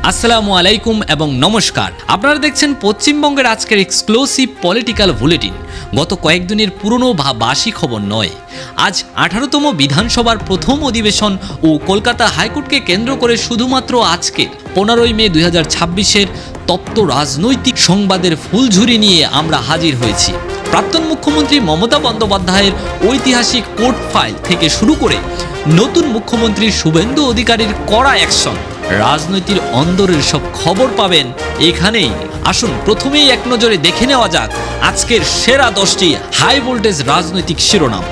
আসসালামু আলাইকুম এবং নমস্কার। আপনারা দেখছেন পশ্চিমবঙ্গের আজকের এক্সক্লুসিভ পলিটিক্যাল বুলেটিন। গত কয়েকদিনের পুরনো বা বাসি খবর নয়। আজ 18তম বিধানসভার প্রথম অধিবেশন ও কলকাতা হাইকোর্টকে কেন্দ্র করে শুধুমাত্র আজকে 15ই মে 2026-এর তপ্ত রাজনৈতিক সংবাদের ফুলঝুরি নিয়ে আমরা হাজির হয়েছি। প্রাক্তন মুখ্যমন্ত্রী মমতা বন্দ্যোপাধ্যায়ের ঐতিহাসিক কোর্ট ফাইল থেকে শুরু করে নতুন মুখ্যমন্ত্রী শুভেন্দু অধিকারীর কড়া অ্যাকশন, রাজনীতির অন্দরের সব খবর পাবেন এখানেই। আসুন প্রথমেই এক নজরে দেখে নেওয়া যাক আজকের সেরা 10টি হাই ভোল্টেজ রাজনৈতিক শিরোনাম।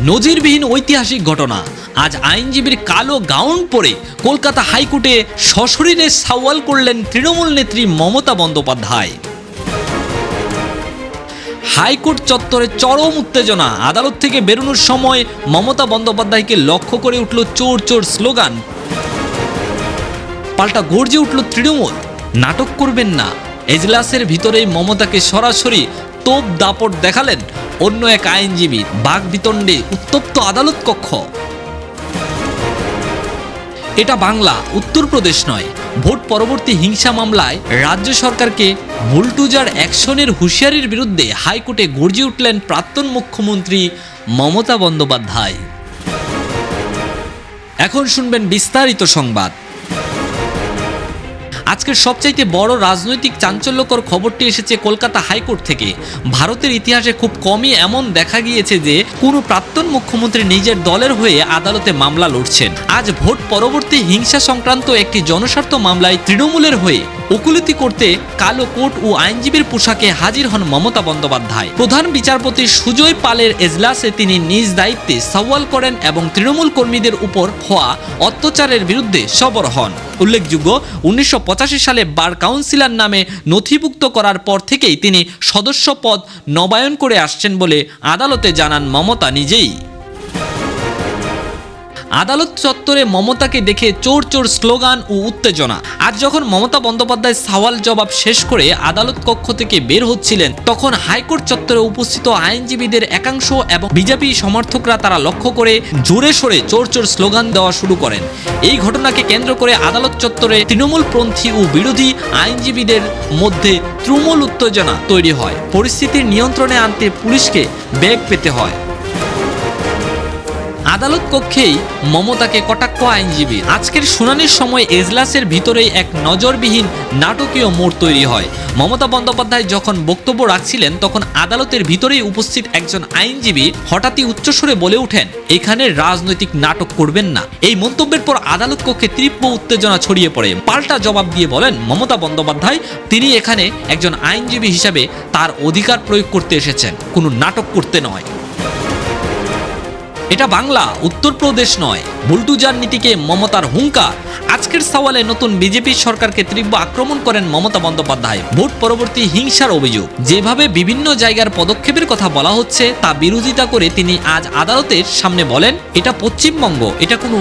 নজিরবিহীন ঐতিহাসিক ঘটনা। আজ আইনজীবীর কালো গাউন পরে কলকাতা হাইকোর্টে সশরীরে সওয়াল করলেন তৃণমূল নেত্রী মমতা বন্দ্যোপাধ্যায়। হাইকোর্ট চত্বরে চরম উত্তেজনা। আদালত থেকে বেরোনোর সময় মমতা বন্দ্যোপাধ্যায়কে লক্ষ্য করে উঠল চোর চোর স্লোগান। পাল্টা গর্জে উঠল তৃণমূল, নাটক করবেন না। এজলাসের ভিতরেই মমতাকে সরাসরি তোপ দাপট দেখালেন অন্য এক আইনজীবী। বাকবিতণ্ডে উত্তপ্ত আদালত কক্ষ। এটা বাংলা, উত্তরপ্রদেশ নয়। ভোট পরবর্তী হিংসা মামলায় রাজ্য সরকারকে বুলডোজার অ্যাকশনের হুঁশিয়ারির বিরুদ্ধে হাইকোর্টে গর্জে উঠলেন প্রাক্তন মুখ্যমন্ত্রী মমতা বন্দ্যোপাধ্যায়। এখন শুনবেন বিস্তারিত সংবাদ। আজকের সবচাইতে বড় রাজনৈতিক চাঞ্চল্যকর খবরটি এসেছে কলকাতা হাইকোর্ট থেকে। ভারতের ইতিহাসে খুব কমই এমন দেখা গিয়েছে যে কোনো প্রাক্তন মুখ্যমন্ত্রী নিজের দলের হয়ে আদালতে মামলা লড়ছেন। আজ ভোট পরবর্তী হিংসা সংক্রান্ত একটি জনস্বার্থ মামলায় তৃণমূলের হয়ে ওকুলতি করতে কালো কোট ও আইনজীবীর পোশাকে হাজির হন মমতা বন্দ্যোপাধ্যায়। প্রধান বিচারপতি সুজয় পালের এজলাসে তিনি নিজ দায়িত্বে সওয়াল করেন এবং তৃণমূল কর্মীদের উপর হওয়া অত্যাচারের বিরুদ্ধে সরব হন। উল্লেখযোগ্য, 1985 সালে বার কাউন্সিলর নামে নথিভুক্ত করার পর থেকেই তিনি সদস্য পদ নবায়ন করে আসছেন বলে আদালতে জানান মমতা নিজেই। আদালত চত্বরে মমতাকে দেখে চোর চোর স্লোগান ও উত্তেজনা। আজ যখন মমতা বন্দ্যোপাধ্যায় সওয়াল জবাব শেষ করে আদালত কক্ষ থেকে বের হচ্ছিলেন, তখন হাইকোর্ট চত্বরে উপস্থিত আইনজীবীদের একাংশ এবং বিজেপি সমর্থকরা তারা লক্ষ্য করে জোরে সোরে চোর চোর স্লোগান দেওয়া শুরু করেন। এই ঘটনাকে কেন্দ্র করে আদালত চত্বরে তৃণমূলপন্থী ও বিরোধী আইনজীবীদের মধ্যে তুমুল উত্তেজনা তৈরি হয়। পরিস্থিতির নিয়ন্ত্রণে আনতে পুলিশকে বেগ পেতে হয়। আদালত কক্ষেই মমতাকে কটাক্ষ আইনজীবী। আজকের শুনানির সময় এজলাসের ভিতরেই এক নজরবিহীন নাটকীয় মোড় তৈরি হয়। মমতা বন্দ্যোপাধ্যায় যখন বক্তব্য রাখছিলেন, তখন আদালতের ভিতরেই উপস্থিত একজন আইনজীবী হঠাৎই উচ্চস্বরে বলে ওঠেন, এখানে রাজনৈতিক নাটক করবেন না। এই মন্তব্যের পর আদালত কক্ষে তীব্র উত্তেজনা ছড়িয়ে পড়ে। পাল্টা জবাব দিয়ে বলেন মমতা বন্দ্যোপাধ্যায়, তিনি এখানে একজন আইনজীবী হিসাবে তার অধিকার প্রয়োগ করতে এসেছেন, কোনো নাটক করতে নয়। এটা বাংলা, উত্তরপ্রদেশ নয়। বুলডোজার নীতিকে মমতার হুঙ্কার। আজকের সওয়ালে নতুন বিজেপি সরকারকে তীব্র আক্রমণ করেন মমতা বন্দ্যোপাধ্যায়। ভোট পরবর্তী হিংসার অভিযোগ, যেভাবে বিভিন্ন জায়গার পদক্ষেপের কথা বলা হচ্ছে তা বিরোধিতা করে তিনি আজ আদালতের সামনে বলেন, এটা পশ্চিমবঙ্গ, এটা কোনো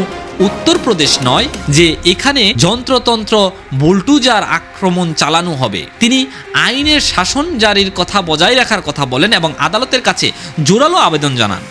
উত্তরপ্রদেশ নয় যে এখানে যন্ত্রতন্ত্র বুলডোজার আক্রমণ চালানো হবে। তিনি আইনের শাসন জারির কথা বজায় রাখার কথা বলেন এবং আদালতের কাছে জোরালো আবেদন জানান।